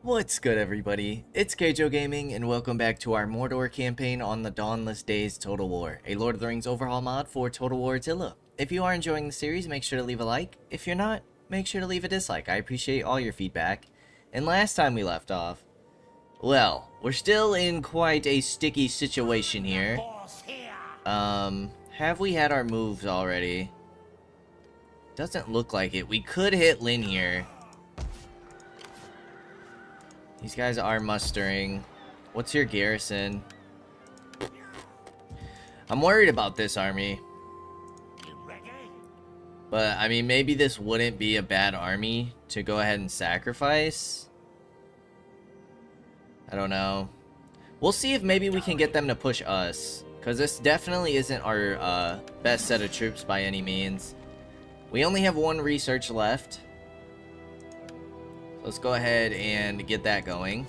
What's good, everybody? It's Kaige-O Gaming, and welcome back to our Mordor campaign on the Dawnless Days Total War, a Lord of the Rings overhaul mod for Total War Attila. If you are enjoying the series, make sure to leave a like. If you're not, make sure to leave a dislike. I appreciate all your feedback. And last time we left off, well, we're still in quite a sticky situation here. Have we had our moves already? Doesn't look like it. We could hit Lynn here. These guys are mustering. What's your garrison? I'm worried about this army. But, I mean, maybe this wouldn't be a bad army to go ahead and sacrifice. I don't know. We'll see if maybe we can get them to push us. Because this definitely isn't our best set of troops by any means. We only have one research left. Let's go ahead and get that going.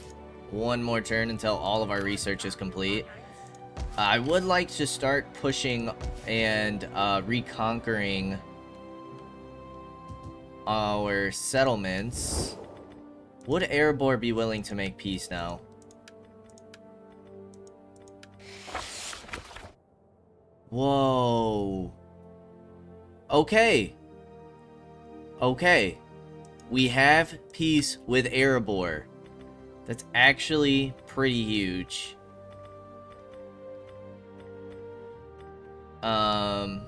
One more turn until all of our research is complete. I would like to start pushing and reconquering our settlements. Would Erebor be willing to make peace now? Whoa. Okay. Okay. We have peace with Erebor. That's actually pretty huge. That's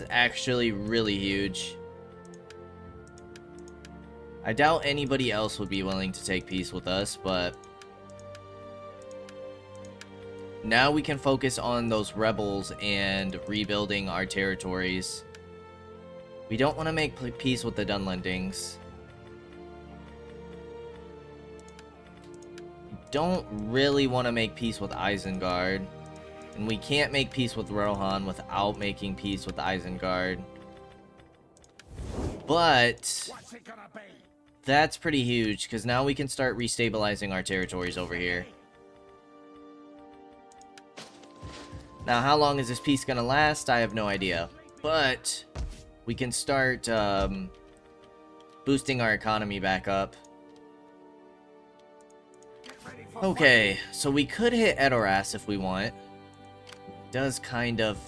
actually really huge. I doubt anybody else would be willing to take peace with us, but now we can focus on those rebels and rebuilding our territories. We don't want to make peace with the Dunlendings. We don't really want to make peace with Isengard. And we can't make peace with Rohan without making peace with Isengard. But that's pretty huge, because now we can start restabilizing our territories over here. Now, how long is this peace going to last? I have no idea. But we can start boosting our economy back up. Okay, so we could hit Edoras if we want. It does kind of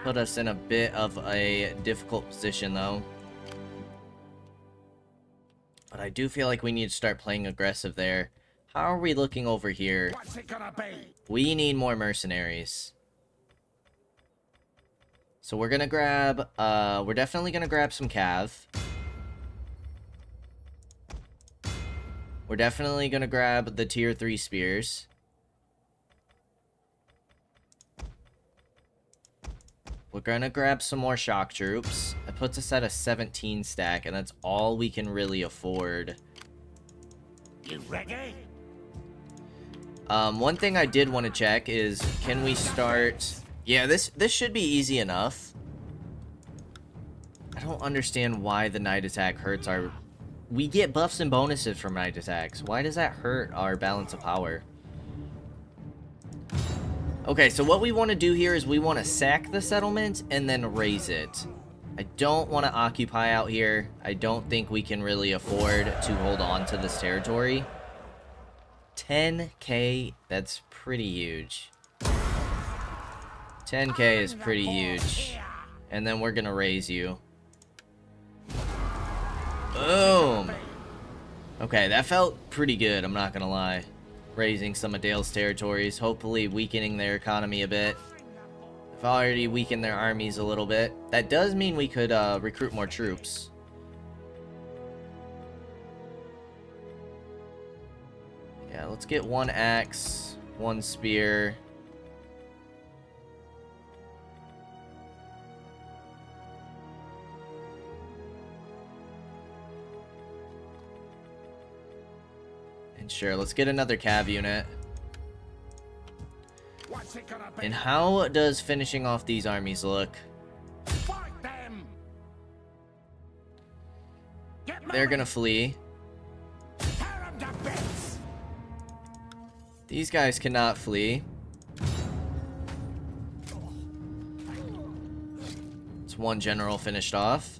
put us in a bit of a difficult position, though. But I do feel like we need to start playing aggressive there. How are we looking over here? We need more mercenaries. So we're gonna grab, we're definitely gonna grab some cav. We're definitely gonna grab the tier 3 spears. We're gonna grab some more shock troops. That puts us at a 17 stack, and that's all we can really afford. You ready? One thing I did want to check is, can we start... Yeah, this should be easy enough. I don't understand why the night attack hurts our... We get buffs and bonuses from night attacks. Why does that hurt our balance of power? Okay, so what we want to do here is we want to sack the settlement and then raise it. I don't want to occupy out here. I don't think we can really afford to hold on to this territory. 10k, that's pretty huge. 10k is pretty huge. And then we're gonna raise you. Boom! Okay, that felt pretty good, I'm not gonna lie. Raising some of Dale's territories, hopefully weakening their economy a bit. I've already weakened their armies a little bit. That does mean we could recruit more troops. Yeah, let's get one axe, one spear. And sure, let's get another cav unit. And how does finishing off these armies look? They're gonna flee. These guys cannot flee. It's one general finished off.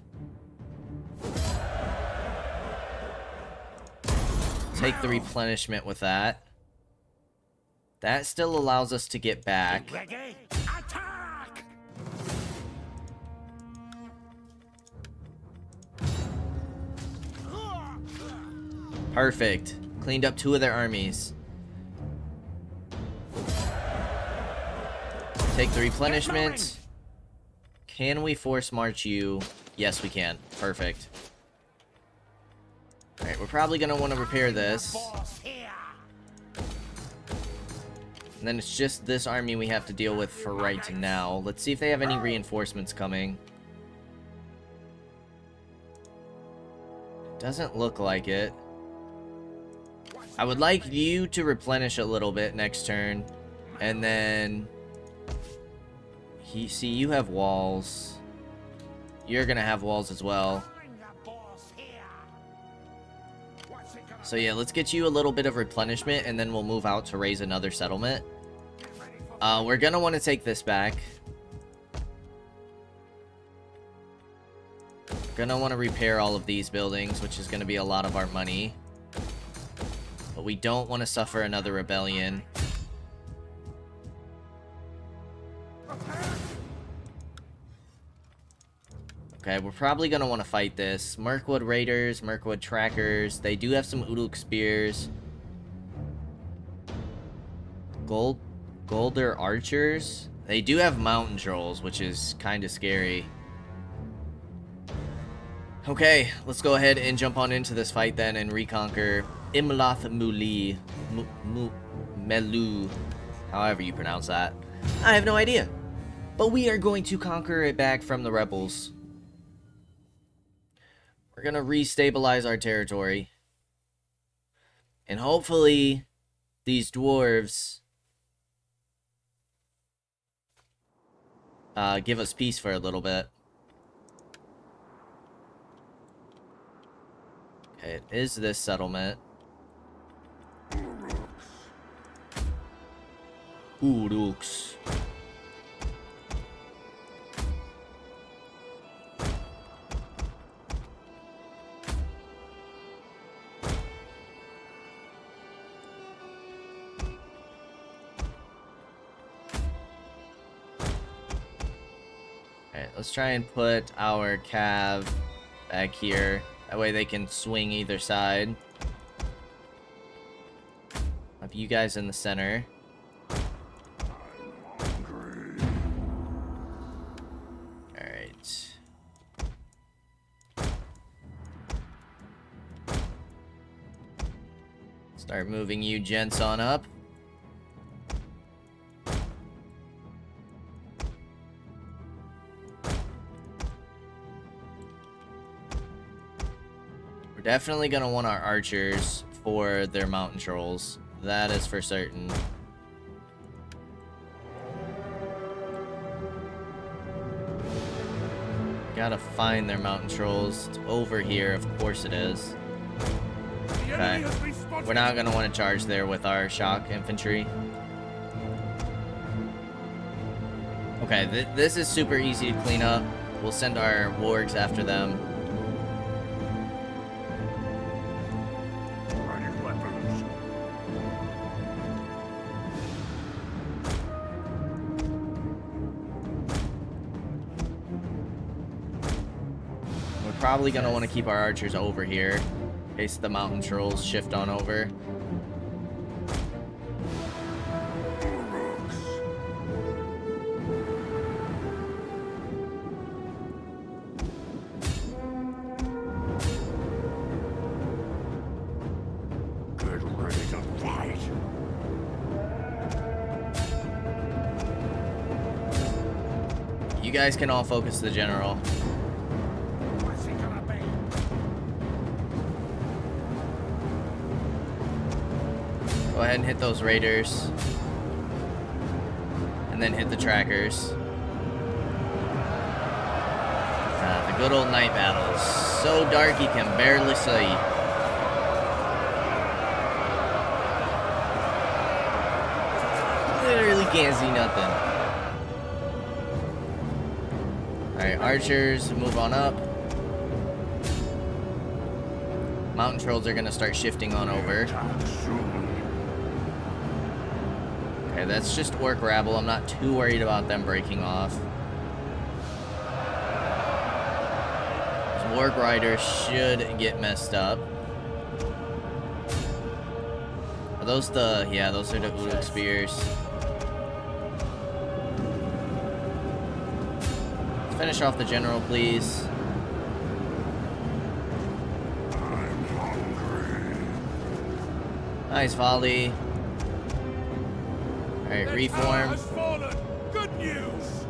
take the replenishment with that. That still allows us to get back. Ready? Attack! Perfect. Cleaned up 2 of their armies. Take the replenishment. Can we force march you? Yes, we can. Perfect. Alright, we're probably going to want to repair this. And then it's just this army we have to deal with for right now. Let's see if they have any reinforcements coming. Doesn't look like it. I would like you to replenish a little bit next turn. And then... see, you have walls. You're gonna have walls as well. So yeah, let's get you a little bit of replenishment, and then we'll move out to raise another settlement. We're gonna want to take this back. Gonna want to repair all of these buildings, which is gonna be a lot of our money. But we don't want to suffer another rebellion. Okay, we're probably going to want to fight this. Mirkwood Raiders, Mirkwood Trackers. They do have some Uruk Spears. Golder Archers. They do have Mountain Trolls, which is kind of scary. Okay, let's go ahead and jump on into this fight then and reconquer Imlath Muli. Melu. However you pronounce that. I have no idea. But we are going to conquer it back from the rebels. We're going to restabilize our territory. And hopefully, these dwarves give us peace for a little bit. Okay, it is this settlement. Uruks. Alright, let's try and put our cav back here. That way they can swing either side. Have you guys in the center. Alright. Start moving you gents on up. We're definitely going to want our archers for their mountain trolls. That is for certain. Gotta find their mountain trolls. It's over here, of course it is. Okay. We're not gonna want to charge there with our shock infantry. Okay, this is super easy to clean up. We'll send our wargs after them. Probably gonna want to keep our archers over here in case the mountain trolls shift on over. Get ready to fight. You guys can all focus the general. Go ahead and hit those raiders. And then hit the trackers. The good old night battles. So dark you can barely see. Literally can't see nothing. Alright, archers, move on up. Mountain trolls are gonna start shifting on over. Attack soon. Okay, that's just orc rabble. I'm not too worried about them breaking off. Those orc riders should get messed up. Are those the... yeah, those are the Uruk spears. Let's finish off the general, please. I'm hungry. Nice volley. Alright, The reform. tower has fallen. Good news.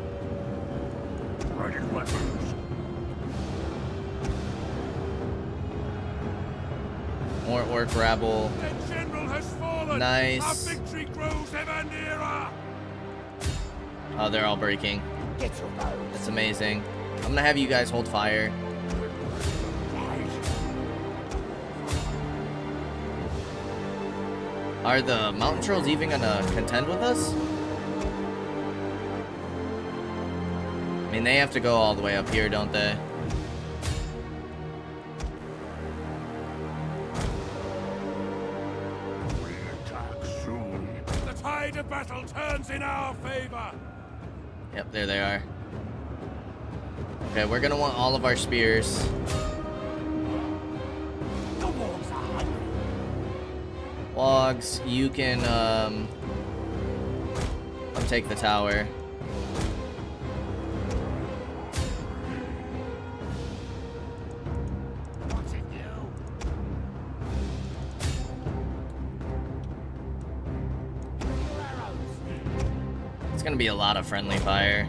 Ready weapons. More orc rabble. The general has fallen. Nice. Our victory grows ever nearer. Oh, they're all breaking. Get your bows. That's amazing. I'm gonna have you guys hold fire. Are the mountain trolls even gonna contend with us? I mean, they have to go all the way up here, don't they? We attack soon. The tide of battle turns in our favor. Yep, there they are. Okay, we're gonna want all of our spears. The wolves are hungry. Logs, you can, come take the tower. What's it do? Arrows. It's gonna be a lot of friendly fire.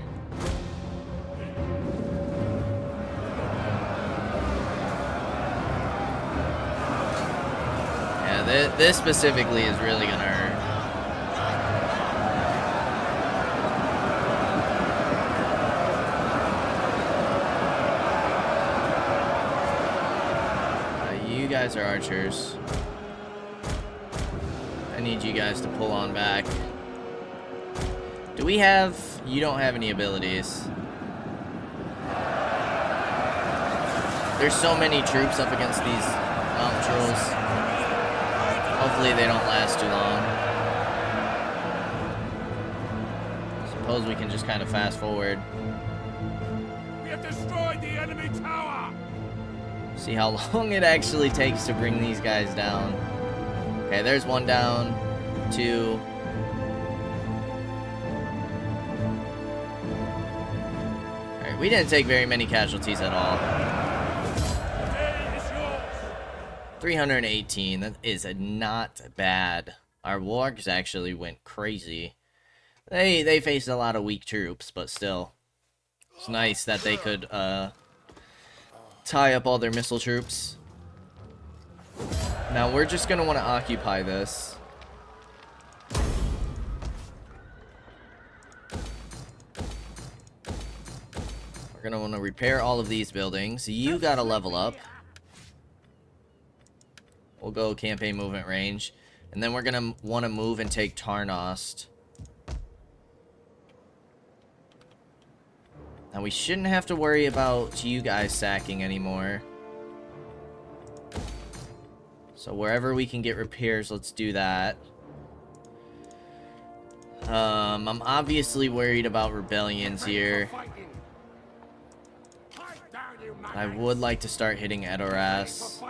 Yeah, this specifically is really gonna hurt. You guys are archers. I need you guys to pull on back. Do we have... you don't have any abilities. There's so many troops up against these mountain trolls. Hopefully they don't last too long. Suppose we can just kind of fast forward. We have destroyed the enemy tower. See how long it actually takes to bring these guys down. Okay, there's one down. Two. Alright, we didn't take very many casualties at all. The day is yours. 318, that is not bad. Our wargs actually went crazy. They faced a lot of weak troops, but still. It's nice that they could tie up all their missile troops. Now we're just gonna want to occupy this. We're gonna want to repair all of these buildings. You gotta level up. We'll go campaign movement range. And then we're gonna want to move and take Tarnost. Now we shouldn't have to worry about you guys sacking anymore. So wherever we can get repairs, let's do that. I'm obviously worried about rebellions here. I would like to start hitting Edoras.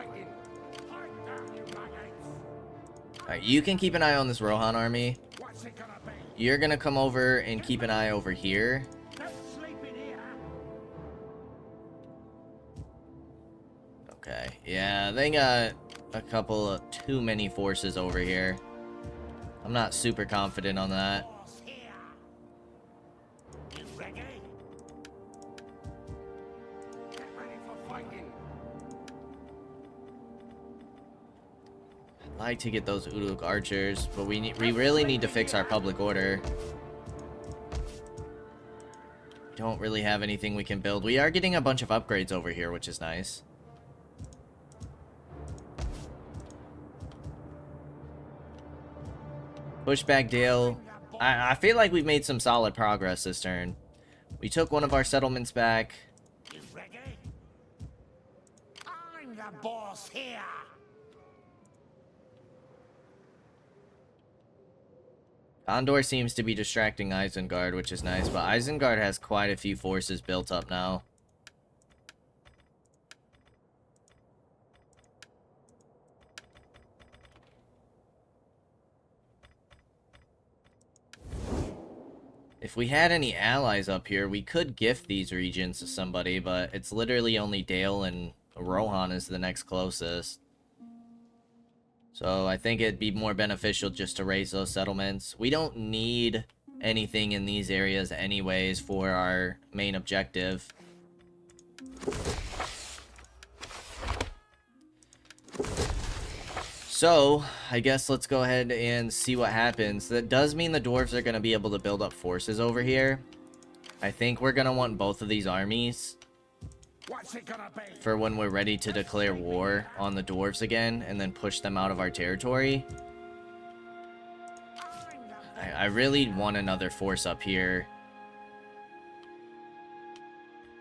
Alright, you can keep an eye on this Rohan army. You're gonna come over and keep an eye over here. Okay, yeah, they got a couple of too many forces over here. I'm not super confident on that. I'd like to get those Uruk archers, but we really need to fix our public order. Don't really have anything we can build. We are getting a bunch of upgrades over here, which is nice. Pushback Dale. I feel like we've made some solid progress this turn. We took one of our settlements back. You ready? I'm the boss here. Gondor seems to be distracting Isengard, which is nice, but Isengard has quite a few forces built up now. If we had any allies up here, we could gift these regions to somebody, but it's literally only Dale and Rohan is the next closest. So I think it'd be more beneficial just to raise those settlements. We don't need anything in these areas anyways for our main objective. So, I guess let's go ahead and see what happens. That does mean the dwarves are going to be able to build up forces over here. I think we're going to want both of these armies What's it gonna be? for when we're ready to declare war on the dwarves again and then push them out of our territory. I really want another force up here.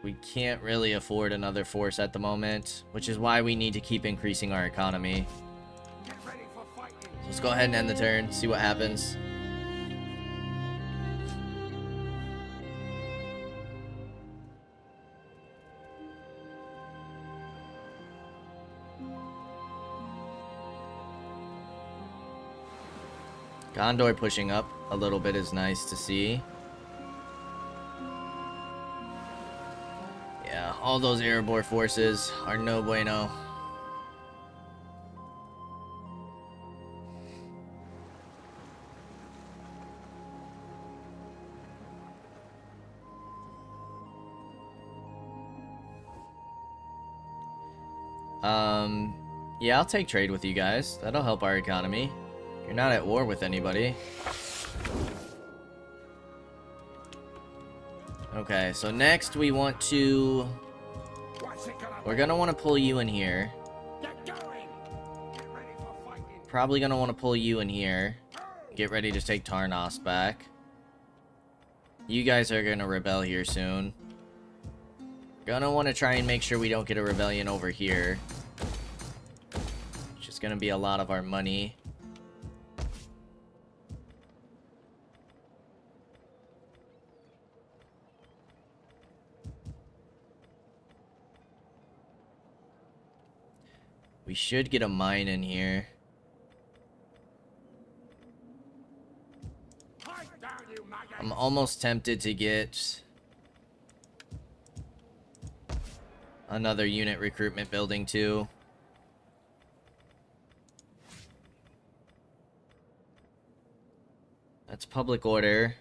We can't really afford another force at the moment, which is why we need to keep increasing our economy. Get ready for fighting. So let's go ahead and end the turn, see what happens. Gondor pushing up a little bit is nice to see. Yeah, all those Erebor forces are no bueno. Yeah, I'll take trade with you guys. That'll help our economy. You're not at war with anybody. Okay, so next we want to... What's it gonna We're gonna want to pull you in here. Get going. Get ready for fighting. Probably gonna want to pull you in here. Get ready to take Tarnos back. You guys are gonna rebel here soon. Gonna want to try and make sure we don't get a rebellion over here. Which is gonna be a lot of our money. We should get a mine in here. Pipe down, you maggots. I'm almost tempted to get another unit recruitment building too. That's public order.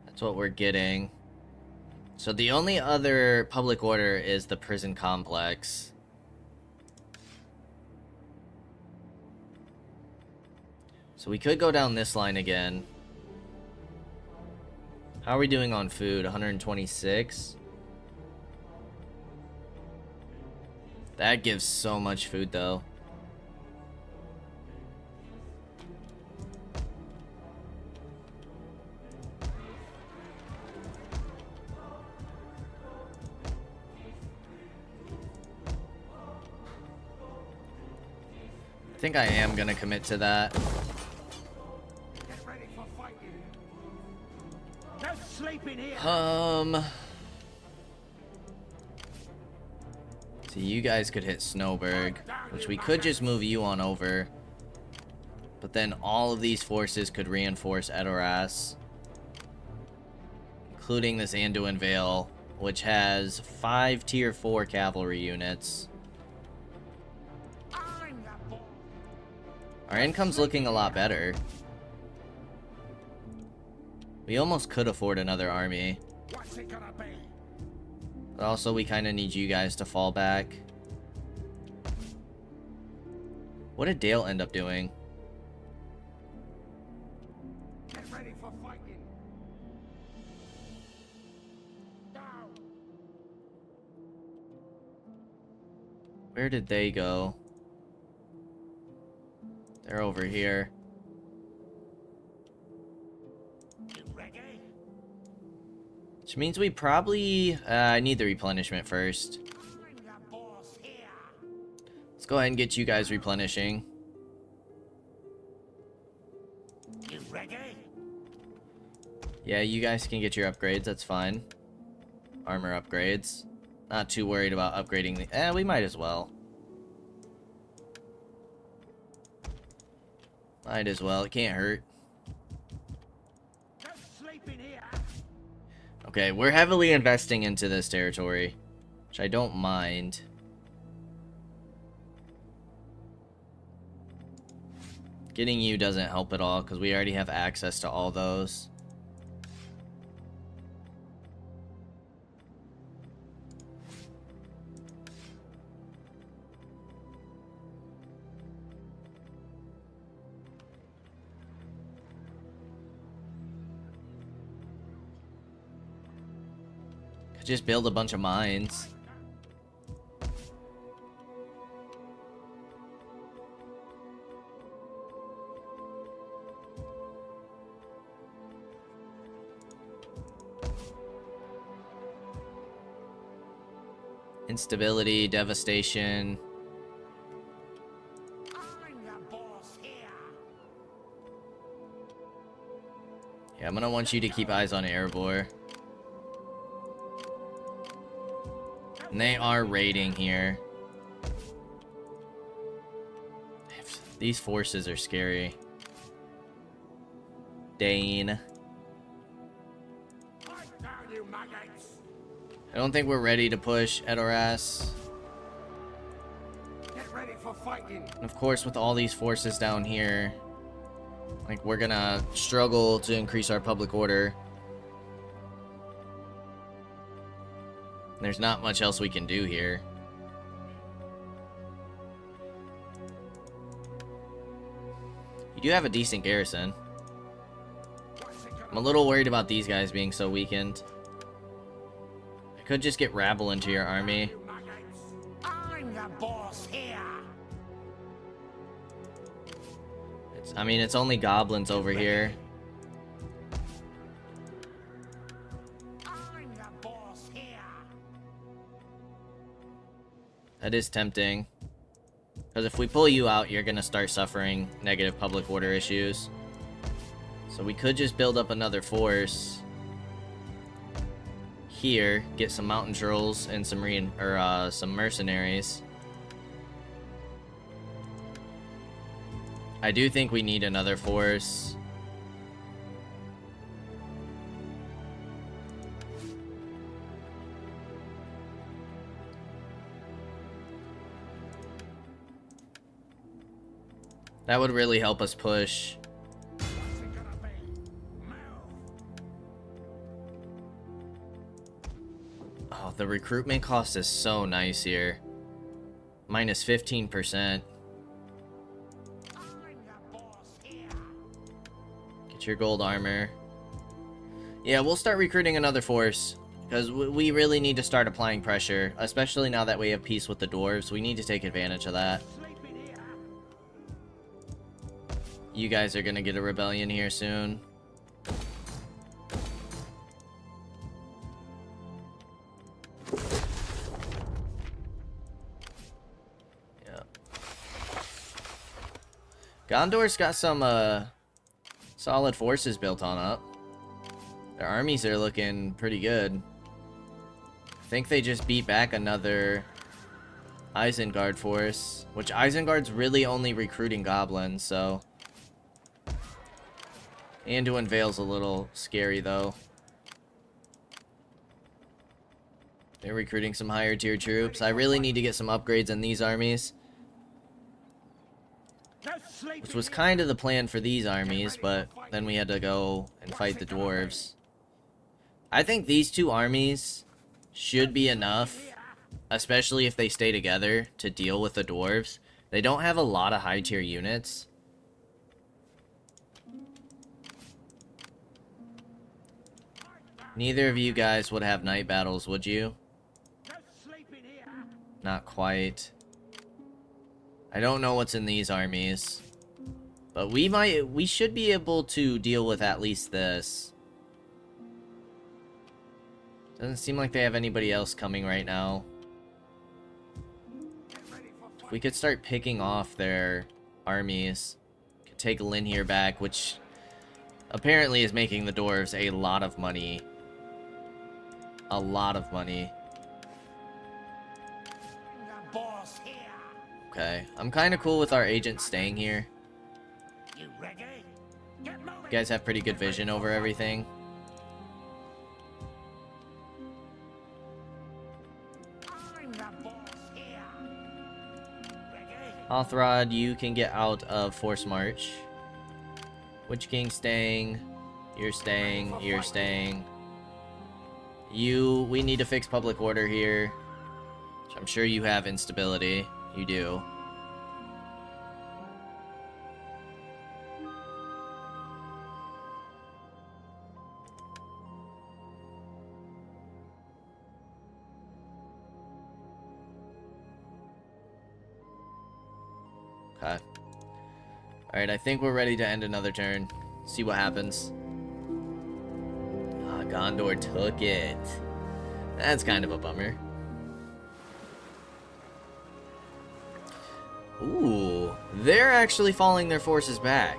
That's what we're getting. So the only other public order is the prison complex. So we could go down this line again. How are we doing on food? 126? That gives so much food though. I think I am gonna commit to that. Get ready for fighting. No sleeping here. So you guys could hit Snowberg, which we could just move you on over. But then all of these forces could reinforce Edoras, including this Anduin Vale, which has 5 tier 4 cavalry units. I'm the boss. Our income's looking a lot better. We almost could afford another army. What's it gonna be? But also, we kind of need you guys to fall back. What did Dale end up doing? Get ready for fighting. Down. Where did they go? They're over here. You ready? Which means we probably... I need the replenishment first. I'm the boss here. Let's go ahead and get you guys replenishing. You ready? Yeah, you guys can get your upgrades, that's fine. Armor upgrades. Not too worried about upgrading the... we might as well. Might as well, it can't hurt. Don't sleep in here. Okay, we're heavily investing into this territory, which I don't mind. Getting you doesn't help at all, because we already have access to all those. Could just build a bunch of mines. Instability, devastation. I'm the boss here. Yeah, I'm gonna want you to keep eyes on Erebor. And they are raiding here. These forces are scary. Dane. Fight down, you maggots. I don't think we're ready to push Edoras. Get ready for fighting. And of course, with all these forces down here, like, we're gonna struggle to increase our public order. There's not much else we can do here. You do have a decent garrison. I'm a little worried about these guys being so weakened. I could just get rabble into your army. You maggots. I'm the boss here. I mean, it's only goblins over here. I'm the boss here. That is tempting. Because if we pull you out, you're going to start suffering negative public order issues. So we could just build up another force here, get some mountain trolls and some some mercenaries. I do think we need another force. That would really help us push. What's it gonna be? Move. Oh, the recruitment cost is so nice here. Minus 15%. I'm the boss here. Get your gold armor. Yeah, we'll start recruiting another force. Because we really need to start applying pressure. Especially now that we have peace with the dwarves. We need to take advantage of that. Sleep in here. You guys are gonna get a rebellion here soon. Yeah. Gondor's got some solid forces built on up. Their armies are looking pretty good. I think they just beat back another Isengard force, which Isengard's really only recruiting goblins, so... Anduin Vale's a little scary, though. They're recruiting some higher tier troops. I really need to get some upgrades in these armies, Don't sleep which in was here. kind of the plan for these armies, but then we had to go and fight the dwarves. I think these two armies should be enough, especially if they stay together, to deal with the dwarves. They don't have a lot of high tier units. Neither of you guys would have night battles, would you? Don't sleep in here. Not quite. I don't know what's in these armies. But we should be able to deal with at least this. Doesn't seem like they have anybody else coming right now. Get ready for If we could start picking off their armies, could take Lynn here back, which apparently is making the dwarves a lot of money. A lot of money. The boss here. Okay, I'm kind of cool with our agent staying here. You ready? Get moving. You guys have pretty good vision over everything. I'm the boss here. Ready? Hothrod, you can get out of Force March. Witch King staying. You're staying. You're staying. We need to fix public order here. Which I'm sure you have instability. You do. Okay. Alright, I think we're ready to end another turn. See what happens. Ah, Gondor took it. That's kind of a bummer. Ooh, they're actually falling their forces back.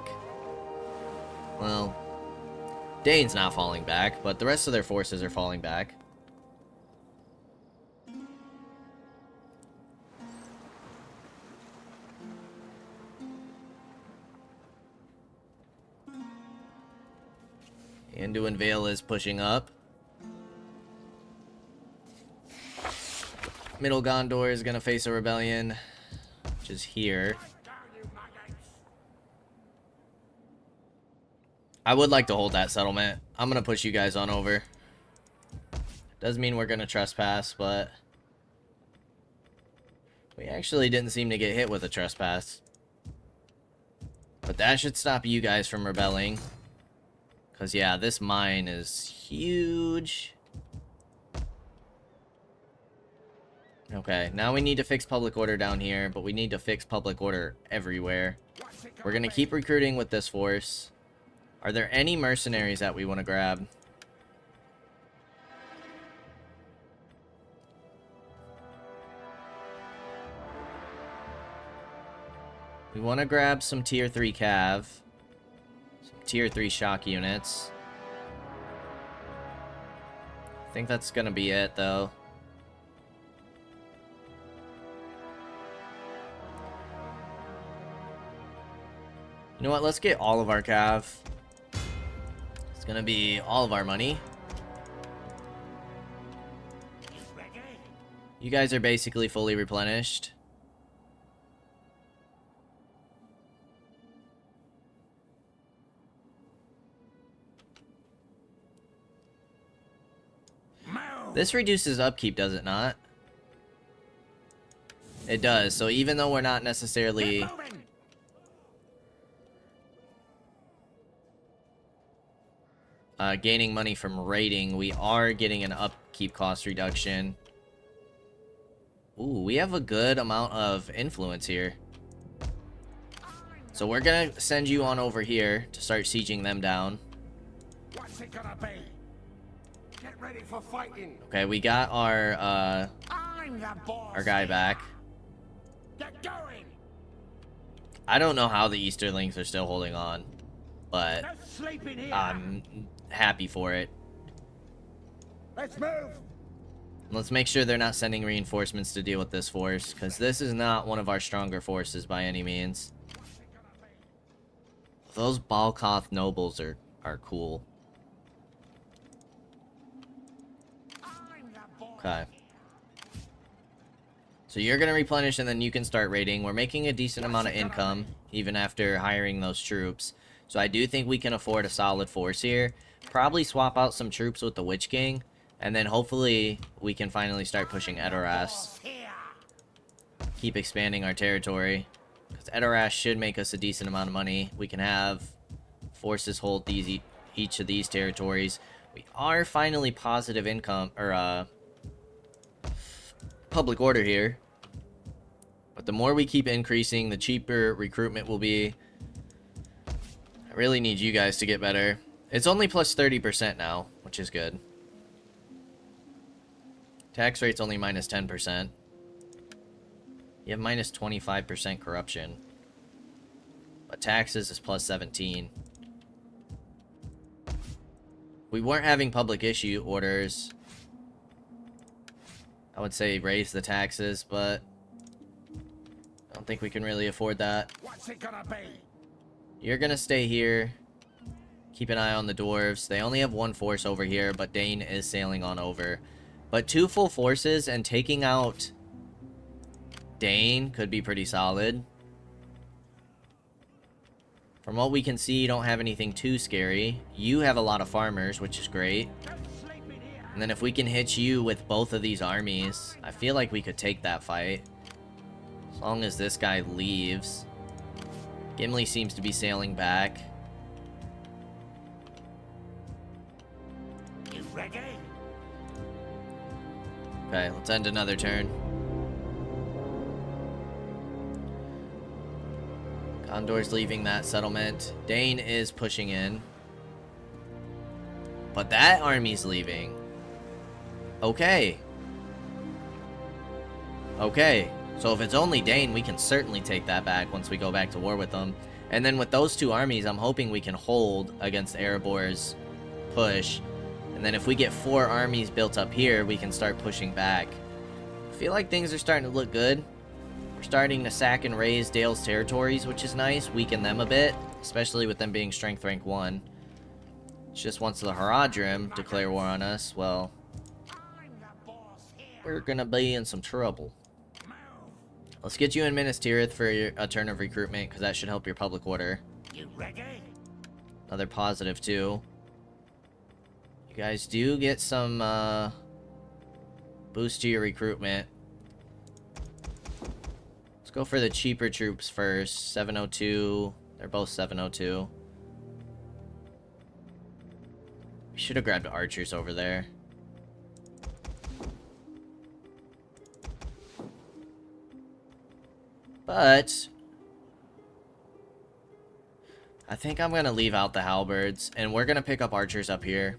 Well, Dane's not falling back, but the rest of their forces are falling back. Anduin Vale is pushing up. Middle Gondor is gonna face a rebellion, which is here. I would like to hold that settlement. I'm gonna push you guys on over. Does mean we're gonna trespass, but we actually didn't seem to get hit with a trespass. But that should stop you guys from rebelling. Because, yeah, this mine is huge. Okay, now we need to fix public order down here, but we need to fix public order everywhere. We're going to keep recruiting with this force. Are there any mercenaries that we want to grab? We want to grab some tier 3 cav. Tier 3 shock units. I think that's gonna be it, though. You know what? Let's get all of our cav. It's gonna be all of our money. You guys are basically fully replenished. This reduces upkeep, does it not? It does. So even though we're not necessarily gaining money from raiding, we are getting an upkeep cost reduction. Ooh, we have a good amount of influence here. So we're gonna send you on over here to start sieging them down. What's it gonna be? Get ready for fighting. Okay, we got our I'm the boss guy here. back. Get going. I don't know how the Easterlings are still holding on, but No sleeping here. I'm happy for it. Let's move. Let's make sure they're not sending reinforcements to deal with this force, because this is not one of our stronger forces by any means. Those Balkoth nobles are cool. I'm the boss. Okay. So you're going to replenish and then you can start raiding. We're making a decent amount of income, even after hiring those troops. So I do think we can afford a solid force here. Probably swap out some troops with the Witch King. And then hopefully we can finally start pushing Edoras. Boss here. Keep expanding our territory. Because Edoras should make us a decent amount of money. We can have forces hold each of these territories. We are finally positive income, or public order here. But the more we keep increasing, the cheaper recruitment will be. I really need you guys to get better. It's only plus 30% now, which is good. Tax rate's only minus 10%. You have minus 25% corruption. But taxes is plus 17. We weren't having public issue orders. I would say raise the taxes, but I don't think we can really afford that. What's it gonna be? You're gonna stay here. Keep an eye on the dwarves. They only have one force over here, but Dane is sailing on over. But 2 full forces and taking out Dane could be pretty solid. From what we can see, you don't have anything too scary. You have a lot of farmers, which is great. And then if we can hit you with both of these armies, I feel like we could take that fight. As long as this guy leaves. Gimli seems to be sailing back. You ready? Okay, let's end another turn. Gondor's leaving that settlement. Dane is pushing in. But that army's leaving. Okay. Okay. So if it's only Dane, we can certainly take that back once we go back to war with them. And then with those 2 armies, I'm hoping we can hold against Erebor's push. And then if we get 4 armies built up here, we can start pushing back. I feel like things are starting to look good. We're starting to sack and raise Dale's territories, which is nice. Weaken them a bit, especially with them being strength rank 1. It's just once the Haradrim declare war on us, well, I'm the boss here. we're gonna be in some trouble. Move. Let's get you in Minas Tirith for a turn of recruitment, because that should help your public order. You ready? Another positive, too. You guys do get some boost to your recruitment. Let's go for the cheaper troops first. 702. They're both 702. We should have grabbed archers over there. But I think I'm gonna leave out the halberds, and we're gonna pick up archers up here.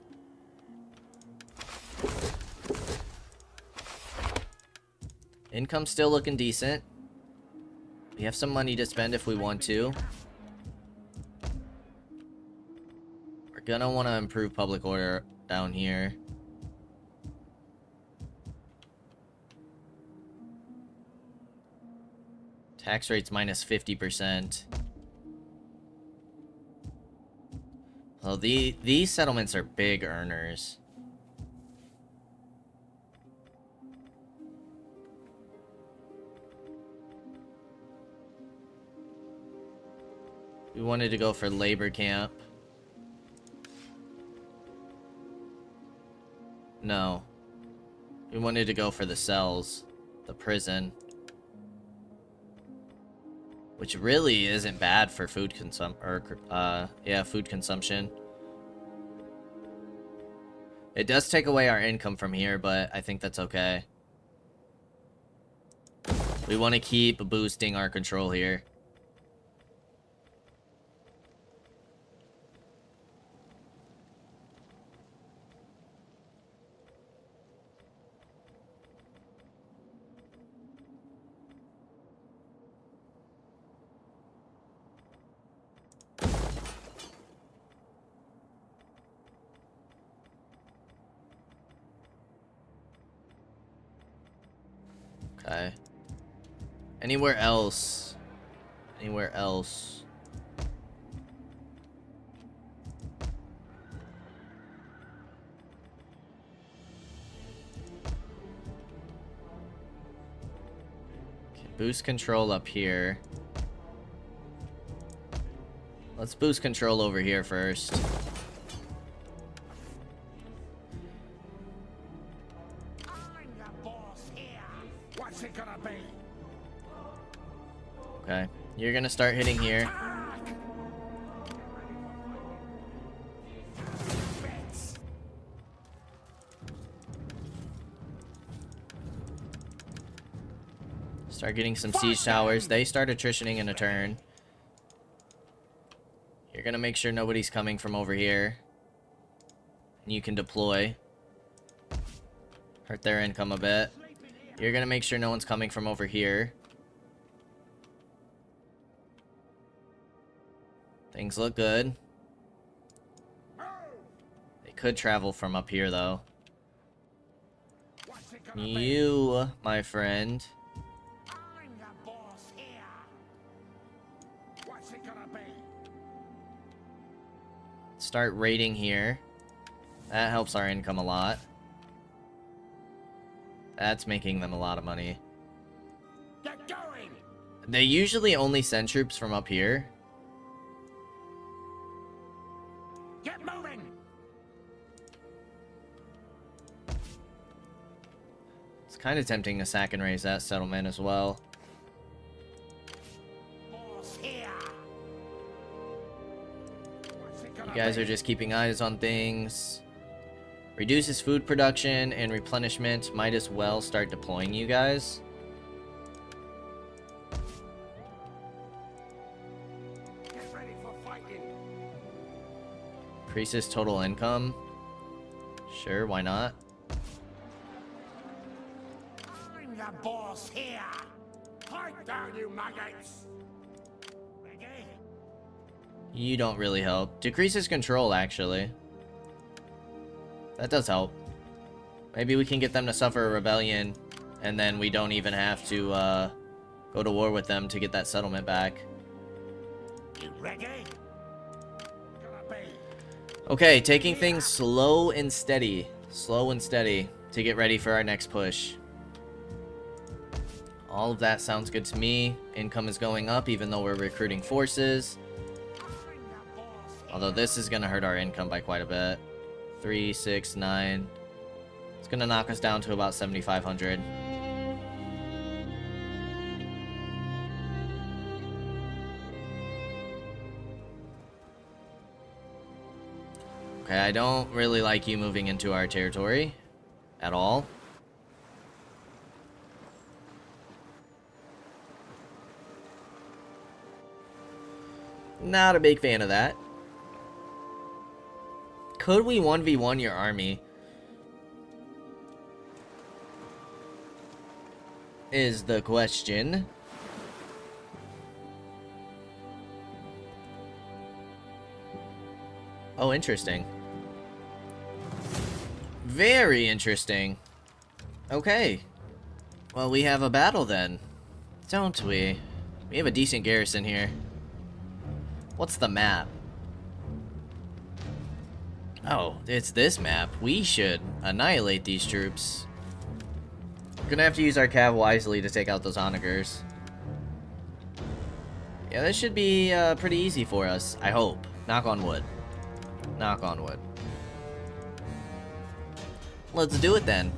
Income's still looking decent. We have some money to spend if we want to. We're gonna want to improve public order down here. Tax rate's minus 50%. Well, these settlements are big earners. We wanted to go for labor camp. No. We wanted to go for the cells. The prison. Which really isn't bad for food food consumption. It does take away our income from here, but I think that's okay. We want to keep boosting our control here. Okay. Anywhere else? Anywhere else? Okay, boost control up here. Let's boost control over here first. I'm the boss here. What's it gonna be? Okay. You're gonna start hitting here. Bits. Start getting some siege towers. They start attritioning in a turn. You're gonna make sure nobody's coming from over here. And you can deploy. Hurt their income a bit. You're gonna make sure no one's coming from over here. Things look good. They could travel from up here, though. What's it gonna be? You, my friend. I'm the boss here. What's it gonna be? Start raiding here. That helps our income a lot. That's making them a lot of money. Get going. They usually only send troops from up here. Get moving. It's kind of tempting to sack and raise that settlement as well. Boss here. What's it gonna You guys be? are just keeping eyes on things. Reduces food production and replenishment. Might as well start deploying you guys. Get ready for fighting. Increases total income. Sure, why not? I'm the boss here. Pipe down, you maggots. Ready? You don't really help. Decreases control, actually. That does help. Maybe we can get them to suffer a rebellion, and then we don't even have to go to war with them to get that settlement back. You ready? Gonna be. Okay, taking things slow and steady. Slow and steady to get ready for our next push. All of that sounds good to me. Income is going up even though we're recruiting forces. I'm the boss here. Although this is going to hurt our income by quite a bit. 3, 6, 9. It's going to knock us down to about 7,500. Okay, I don't really like you moving into our territory at all. Not a big fan of that. Could we 1v1 your army? Is the question. Oh, interesting. Very interesting. Okay. Well, we have a battle then, don't we? We have a decent garrison here. What's the map? Oh, it's this map. We should annihilate these troops. We're gonna have to use our cav wisely to take out those onagers. Yeah, this should be pretty easy for us, I hope. Knock on wood. Knock on wood. Let's do it then.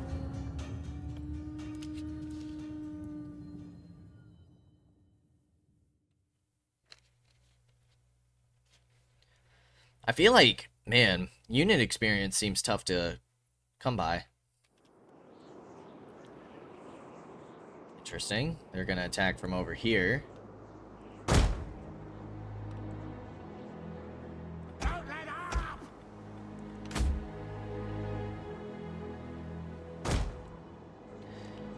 I feel like, man, unit experience seems tough to come by. Interesting. They're gonna attack from over here. Don't let up.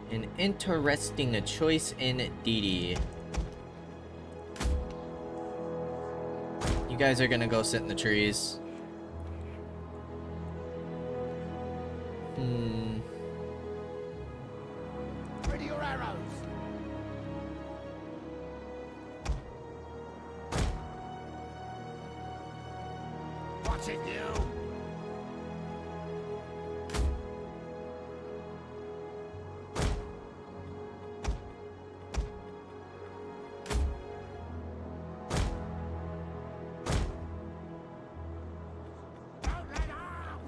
An interesting choice indeed. You guys are gonna go sit in the trees. Ready your arrows. What's it, you? Don't let up.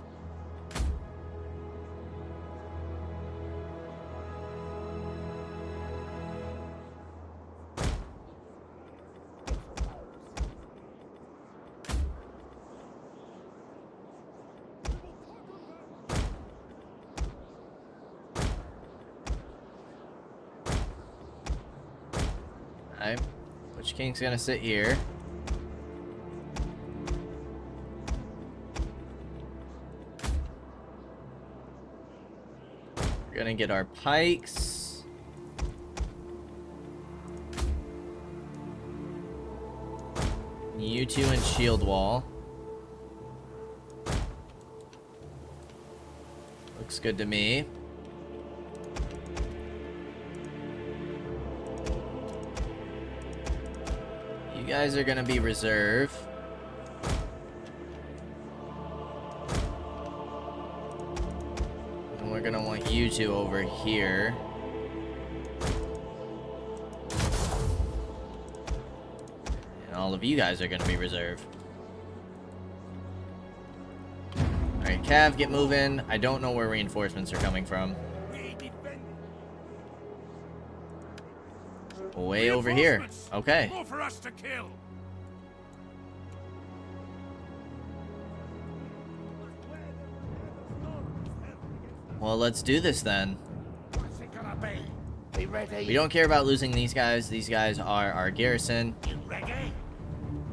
Alright. Witch King's gonna sit here. We're gonna get our pikes. You two in shield wall. Looks good to me. You guys are gonna be reserve. And we're gonna want you two over here. And all of you guys are gonna be reserve. Alright, Cav, get moving. I don't know where reinforcements are coming from. Way over here. Okay. More for us to kill. Well, let's do this then. What's it gonna be? Be ready? We don't care about losing these guys. These guys are our garrison. You ready?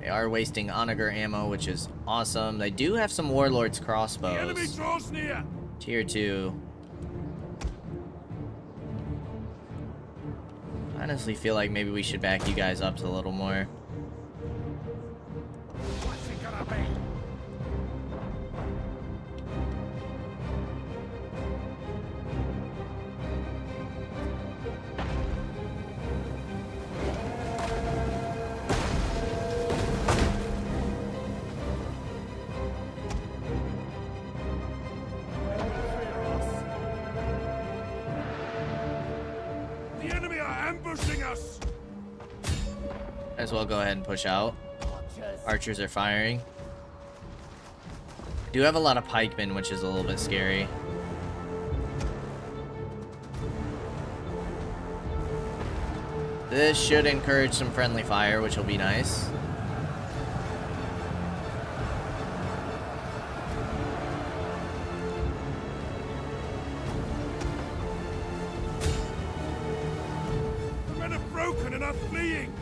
They are wasting onager ammo, which is awesome. They do have some warlords The enemy crossbows. draws near. Tier 2. I honestly feel like maybe we should back you guys up a little more. What's it gonna be? The enemy are ambushing us. Might as well go ahead and push out. Archers. Archers are firing. Do have a lot of pikemen, which is a little bit scary. This should encourage some friendly fire, which will be nice. The men are broken and are fleeing.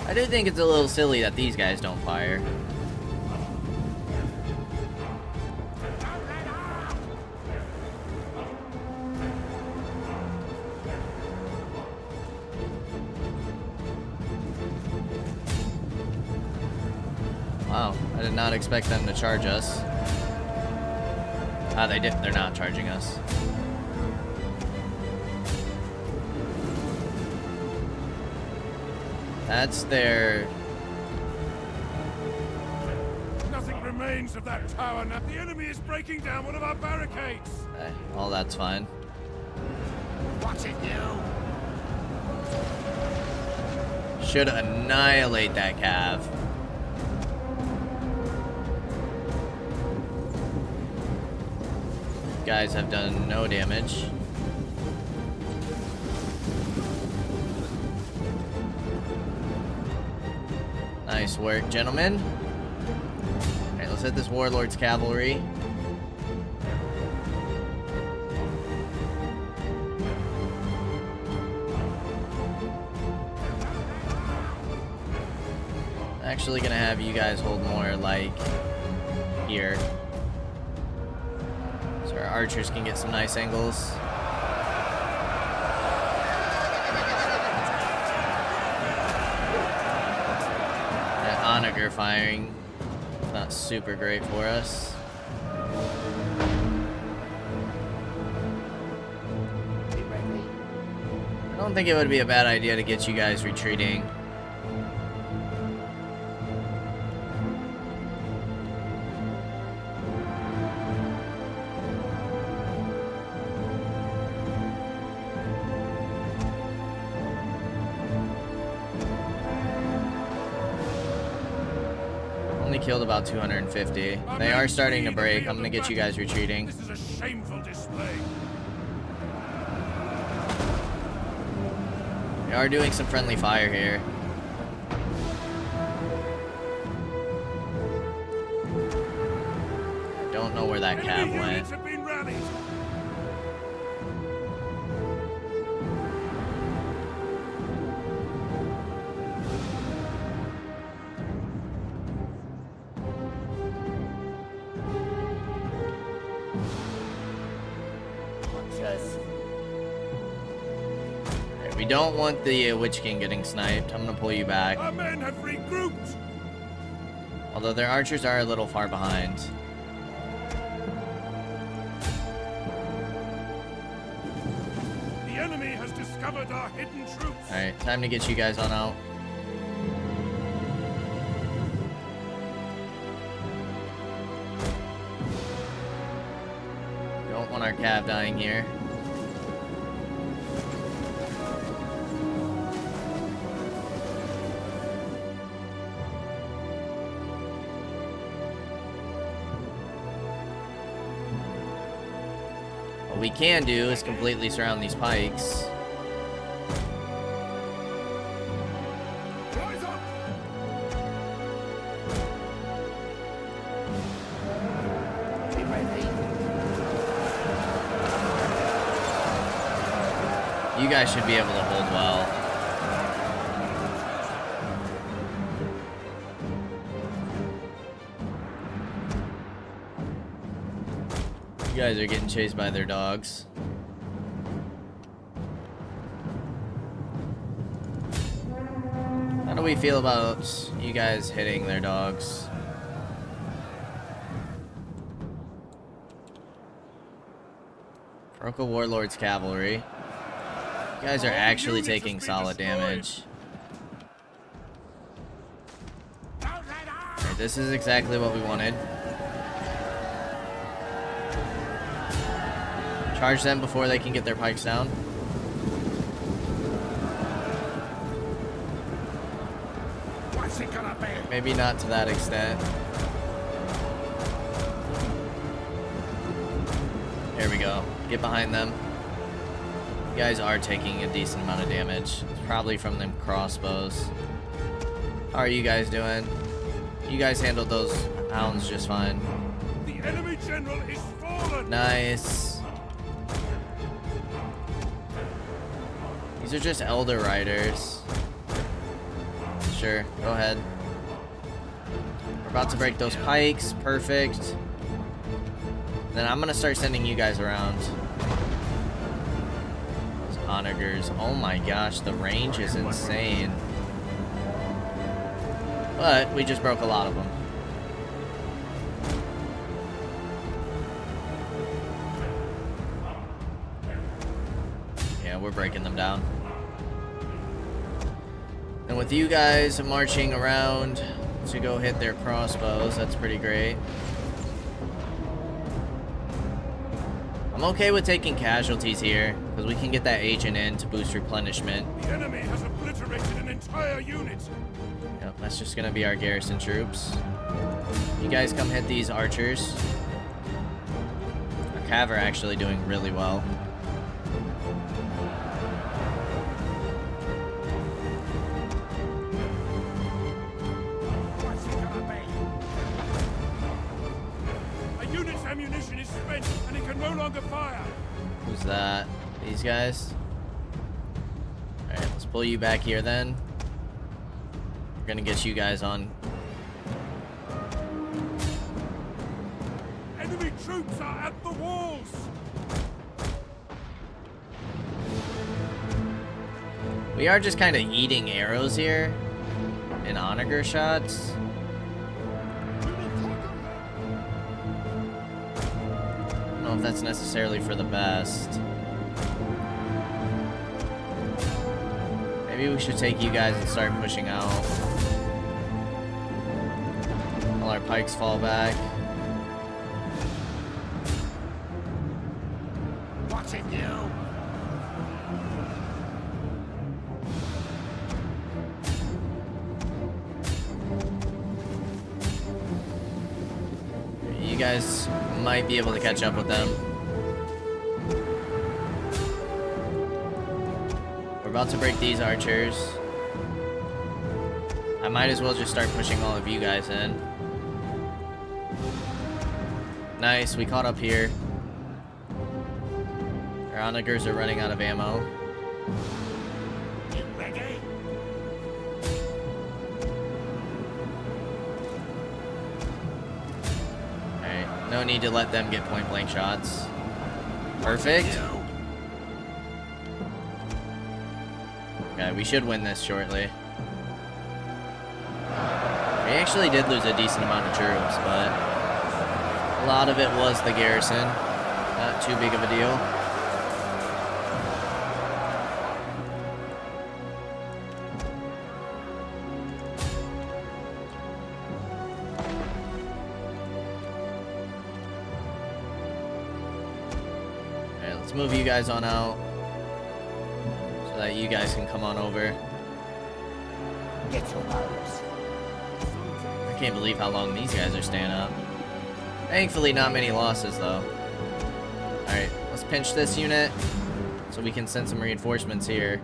I do think it's a little silly that these guys don't fire. Wow, I did not expect them to charge us. Ah, they did. They're not charging us. That's their... Nothing remains of that tower now. The enemy is breaking down one of our barricades. Well, that's fine. What's it you? Should annihilate that cav. Guys have done no damage. Nice work, gentlemen. Alright, let's hit this warlord's cavalry. Actually gonna have you guys hold more like here. So our archers can get some nice angles. That onager firing, not super great for us. Be ready? I don't think it would be a bad idea to get you guys retreating. Only killed about 250. They are starting to break. I'm gonna get you guys retreating. This is a shameful display. We are doing some friendly fire here. I don't know where that Enemy cab went. units have been rallied. Archers. We don't want the Witch King getting sniped. I'm gonna pull you back. Our men have regrouped. Although their archers are a little far behind. The enemy has discovered our hidden troops. Alright, time to get you guys on out. Don't want our cav dying here. What we can do is completely surround these pikes. Rise up. Be ready. You guys should be able to hold well. You guys are getting chased by their dogs. How do we feel about you guys hitting their dogs? Roka Warlord's cavalry. You guys are actually taking solid damage. Okay, this is exactly what we wanted. Charge them before they can get their pikes down. What's it gonna be? Maybe not to that extent. Here we go. Get behind them. You guys are taking a decent amount of damage. It's probably from them crossbows. How are you guys doing? You guys handled those hounds just fine. The enemy general is fallen. Nice. These are just Elder Riders. Sure, go ahead. We're about to break those pikes. Perfect. Then I'm gonna start sending you guys around. Those onagers. Oh my gosh, the range is insane. But we just broke a lot of them. Yeah, we're breaking them down. And with you guys marching around to go hit their crossbows, that's pretty great. I'm okay with taking casualties here, because we can get that agent in to boost replenishment. The enemy has obliterated an entire unit. Yep, that's just gonna be our garrison troops. You guys come hit these archers. Our cav are actually doing really well. What's it gonna be? A unit's ammunition is spent and it can no longer fire. Who's that? These guys? Alright, let's pull you back here then. We're gonna get you guys on. Enemy troops are at the walls. We are just kind of eating arrows here. And onager shots. I don't know if that's necessarily for the best. Maybe we should take you guys and start pushing out. While our pikes fall back. What's it you? You guys might be able to catch up with them. We're about to break these archers. I might as well just start pushing all of you guys in. Nice, we caught up here. Our onagers are running out of ammo. You ready? Alright, no need to let them get point blank shots. Perfect. Okay, we should win this shortly. We actually did lose a decent amount of troops, but a lot of it was the garrison. Not too big of a deal. Alright, let's move you guys on out so that you guys can come on over. Get your arrows. I can't believe how long these guys are staying up. Thankfully, not many losses, though. Alright, let's pinch this unit so we can send some reinforcements here.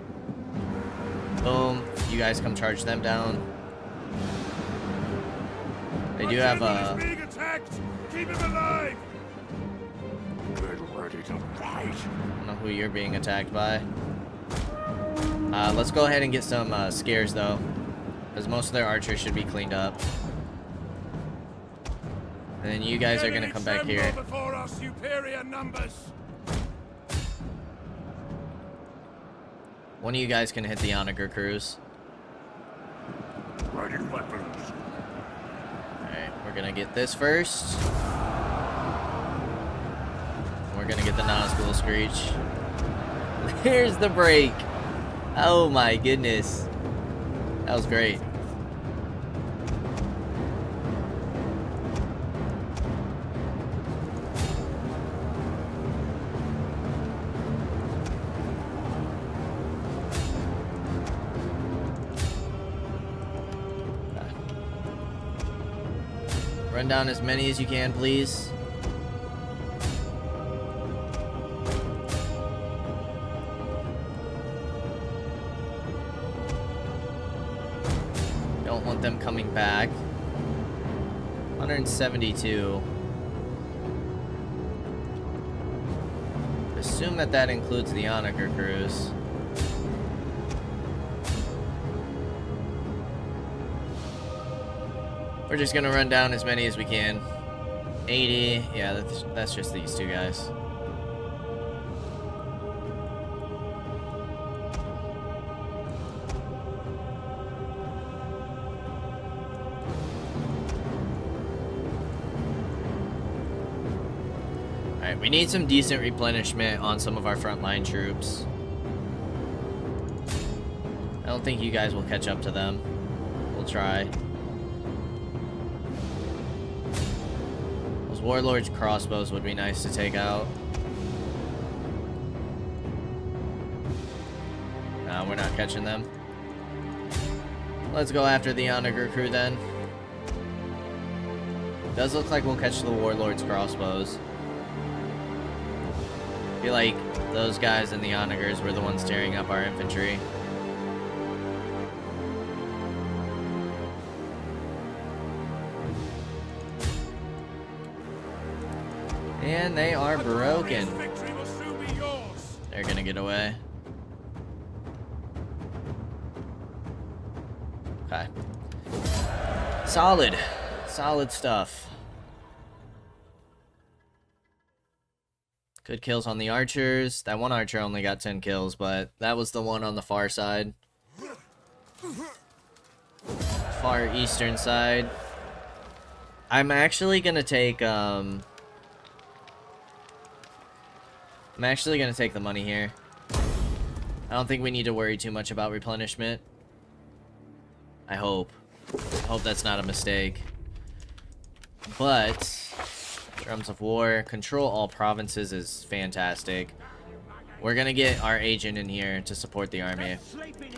Boom. You guys come charge them down. They do have a... being attacked. Keep him alive. Get ready to fight. I don't know who you're being attacked by. Let's go ahead and get some scares, though, because most of their archers should be cleaned up. And then you guys are gonna come back here. Before our superior numbers. One of you guys can hit the Onager crews. Ready weapons. Alright, we're gonna get this first. We're gonna get the Nazgul Screech. There's the break. Oh my goodness. That was great. Run down as many as you can, please. Don't want them coming back. 172. Assume that that includes the Onager crews. We're just gonna run down as many as we can. 80. Yeah, that's just these two guys. Alright, we need some decent replenishment on some of our frontline troops. I don't think you guys will catch up to them. We'll try. Those Warlords' crossbows would be nice to take out. No, we're not catching them. Let's go after the Onager crew then. Does look like we'll catch the Warlords' crossbows. I feel like those guys and the Onagers were the ones tearing up our infantry. And they are broken. Victory will soon be yours. They're gonna get away. Okay. Solid. Solid stuff. Good kills on the archers. That one archer only got 10 kills, but that was the one on the far side. Far eastern side. I'm actually gonna take, I'm actually gonna take the money here. I don't think we need to worry too much about replenishment. I hope. I hope that's not a mistake. But Drums of War, control all provinces is fantastic. We're gonna get our agent in here to support the army.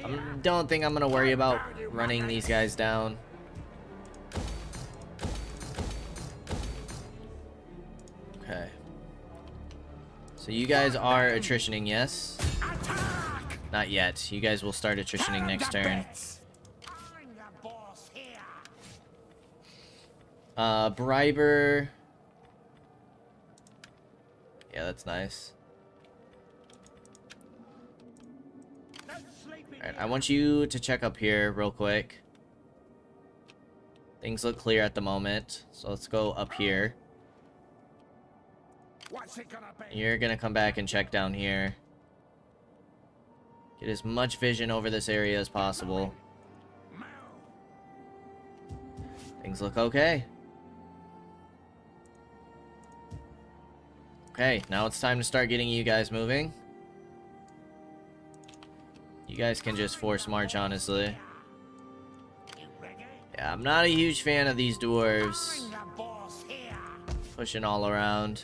I don't think I'm gonna worry about running these guys down. Okay. So you guys are attritioning, yes? Not yet. You guys will start attritioning next turn. Briber. Yeah, that's nice. Alright, I want you to check up here real quick. Things look clear at the moment, so let's go up here. What's it gonna be? You're gonna come back and check down here. Get as much vision over this area as possible. Things look okay. Okay, now it's time to start getting you guys moving. You guys can just force march, honestly. Yeah, I'm not a huge fan of these dwarves. Pushing all around.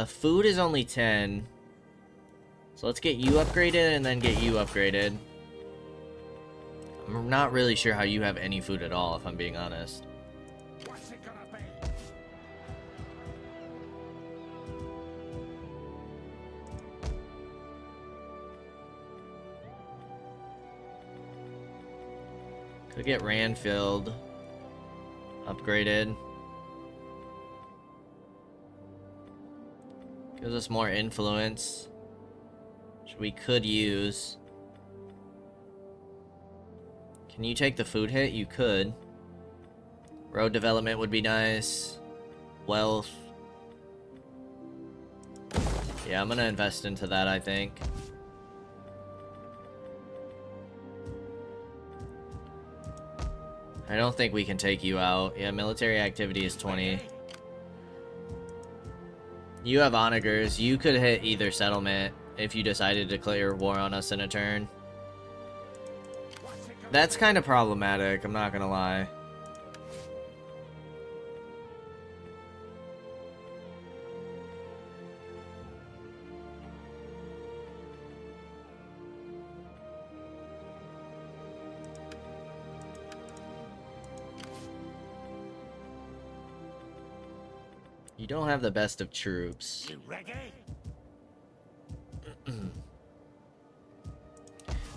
Food is only 10. So let's get you upgraded and then get you upgraded. I'm not really sure how you have any food at all, if I'm being honest. What's it gonna be? Could get Ranfield upgraded. Gives us more influence, which we could use. Can you take the food hit? You could. Road development would be nice. Wealth. Yeah, I'm gonna invest into that, I think. I don't think we can take you out. Yeah, military activity is 20. You have onagers. You could hit either settlement if you decided to declare war on us in a turn. That's kind of problematic, I'm not gonna lie. You don't have the best of troops. You ready?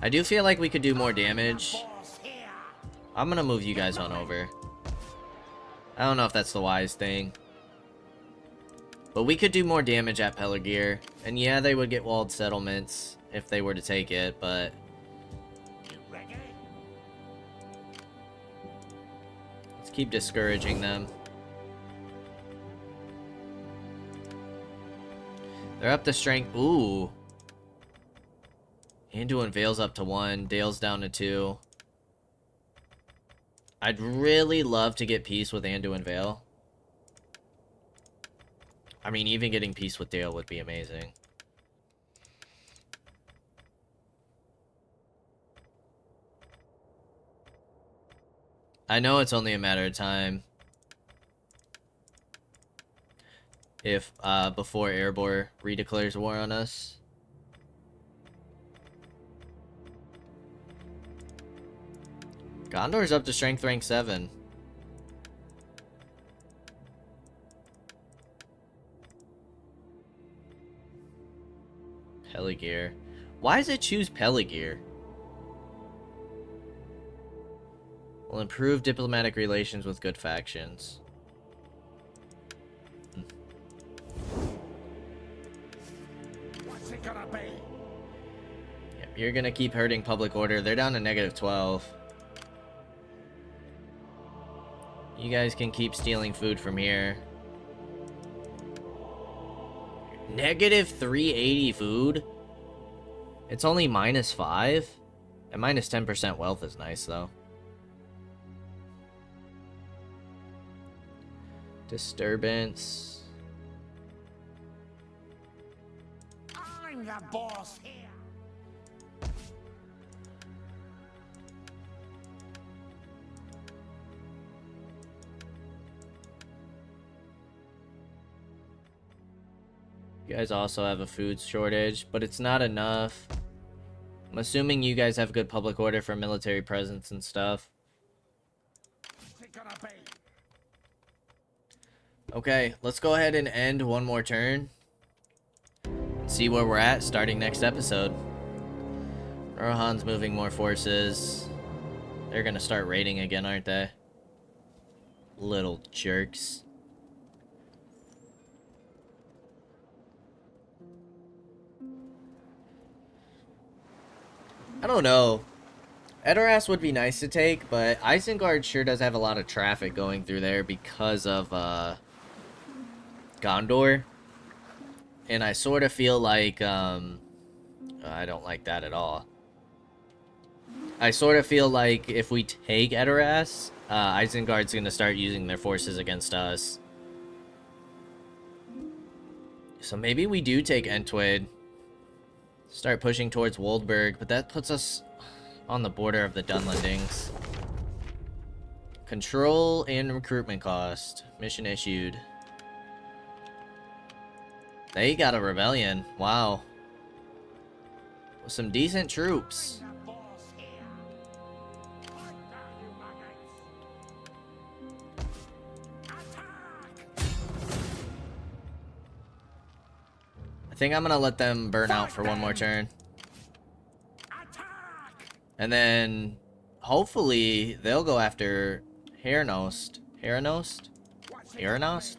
I do feel like we could do more damage. Boss here. I'm gonna move you guys on over. I don't know if that's the wise thing. But we could do more damage at Peligir. And yeah, they would get walled settlements if they were to take it, but... You ready? let's keep discouraging them. They're up to strength. Ooh. Anduin Vale's up to 1. Dale's down to 2. I'd really love to get peace with Anduin Vale. I mean, even getting peace with Dale would be amazing. I know it's only a matter of time. If, before Erebor redeclares war on us. Gondor's up to strength rank 7. Peligir. Why does it choose Peligir? Will improve diplomatic relations with good factions. What's it gonna be? Yep, you're gonna keep hurting public order. They're down to negative 12. You guys can keep stealing food from here. Negative 380 food? It's only minus 5? And minus 10% wealth is nice, though. Disturbance. I'm the boss here. You guys also have a food shortage, but it's not enough. I'm assuming you guys have good public order for military presence and stuff. What's it gonna be? Okay, let's go ahead and end one more turn. See where we're at starting next episode. Rohan's moving more forces. They're gonna start raiding again, aren't they? Little jerks. I don't know. Edoras would be nice to take, but Isengard sure does have a lot of traffic going through there because of Gondor. And I sort of feel like, I don't like that at all. I sort of feel like if we take Edoras, Isengard's going to start using their forces against us. So maybe we do take Entwyd. Start pushing towards Woldburg, but that puts us on the border of the Dunlendings. Control and recruitment cost. Mission issued. They got a rebellion. Wow. With some decent troops. I think I'm gonna let them burn out for one more turn. And then hopefully they'll go after Heranost. Heranost? Heranost?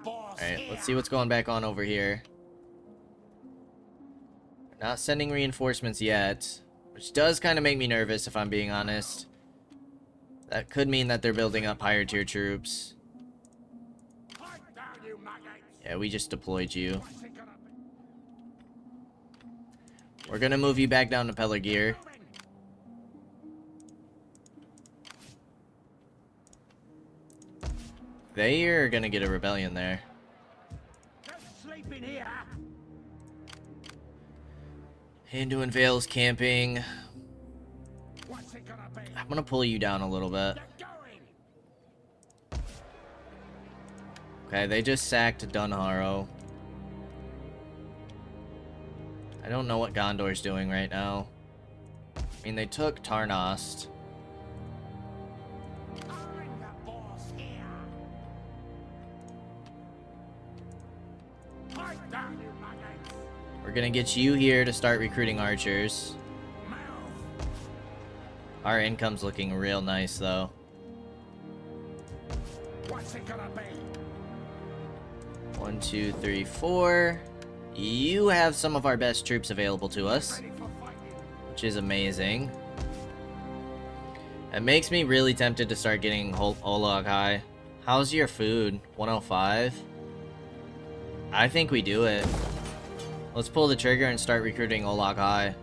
Alright, let's see what's going back on over here. Not sending reinforcements yet, which does kind of make me nervous if I'm being honest. That could mean that they're building up higher tier troops. Yeah, we just deployed you. We're gonna move you back down to Pelargir. They are gonna get a rebellion there. Anduin Vale's camping. I'm gonna pull you down a little bit. Okay, they just sacked Dunharrow. I don't know what Gondor's doing right now. I mean, they took Tarnost. We're gonna get you here to start recruiting archers. Our income's looking real nice, though. What's it gonna be? 1, 2, 3, 4. You have some of our best troops available to us, which is amazing. It makes me really tempted to start getting Olag High. How's your food? 105? I think we do it. Let's pull the trigger and start recruiting Olag High.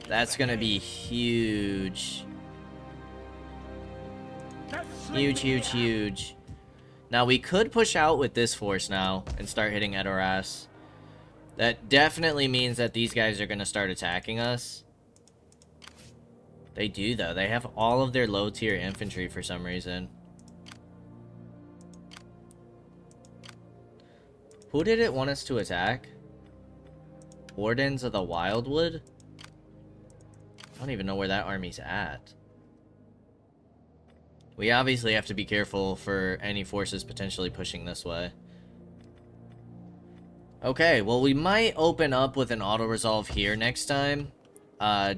That's gonna be huge. Huge, huge, huge. Now, we could push out with this force now and start hitting Edoras. That definitely means that these guys are gonna start attacking us. They do, though. They have all of their low-tier infantry for some reason. Who did it want us to attack? Wardens of the Wildwood? I don't even know where that army's at. We obviously have to be careful for any forces potentially pushing this way. Okay, well, we might open up with an auto-resolve here next time.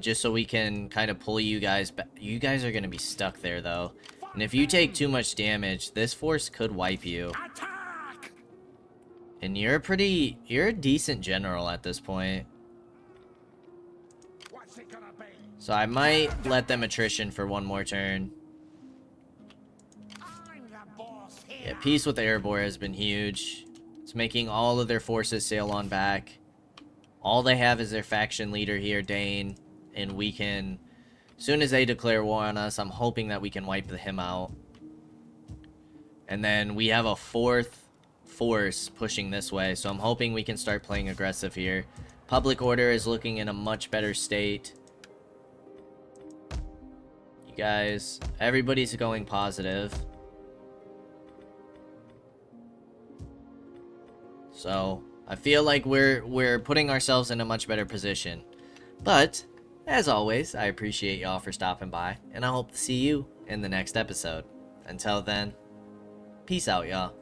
Just so we can kind of pull you guys back. You guys are going to be stuck there, though. And if you take too much damage, this force could wipe you. And you're a decent general at this point. So I might let them attrition for one more turn. Yeah, peace with Erebor has been huge. It's making all of their forces sail on back. All they have is their faction leader here, Dane. And we can... As soon as they declare war on us, I'm hoping that we can wipe him out. And then we have a fourth force pushing this way, so I'm hoping we can start playing aggressive here. Public order is looking in a much better state. You guys, everybody's going positive. So, I feel like we're putting ourselves in a much better position. But, as always, I appreciate y'all for stopping by, and I hope to see you in the next episode. Until then, peace out, y'all.